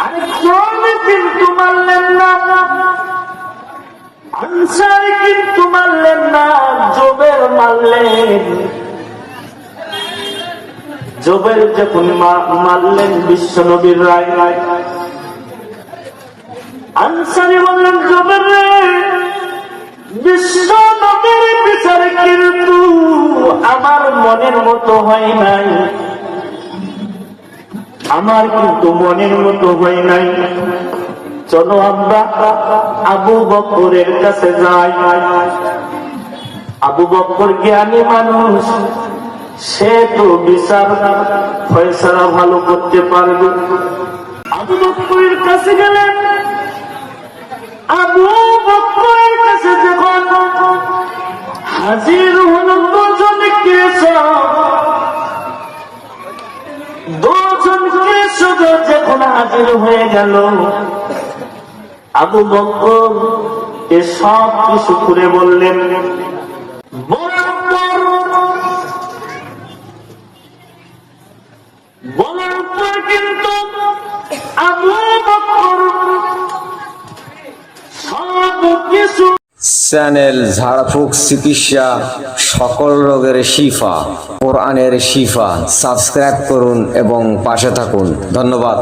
আরেকজন কিন্তু মারলেন না, আনসারী কিন্তু মারলেন না, জুবাইর মারলেন। জুবাইর যখন মারলেন বিশ্ব নবীর রায়, আনসারী বললেন জুবাইর রে, বিশ্ব নবীর বিচার কিন্তু আমার মনের মতো হয় নাই, আমার কিন্তু মনের মতো হয় নাই। চলো আমরা আবু বকরের কাছে যাই। আবু বকর জ্ঞানী মানুষ, সে তো বিচার ফয়সালা ভালো করতে পারবে। আবু বকরের কাছে গেলেন। আবু বকরের কাছে যখন হাজির হল দুজন কৃষক, দুজন কৃষক যখন হাজির হয়ে গেল, আবু বকর এ সব কিছু করে বললেন। বলার পর কিন্তু আবু বকর সব কিছু চ্যানেল ঝাড়ফুঁক চিকিৎসা, সকল রোগের শিফা, কোরআনের শিফা। সাবস্ক্রাইব করুন এবং পাশে থাকুন। ধন্যবাদ।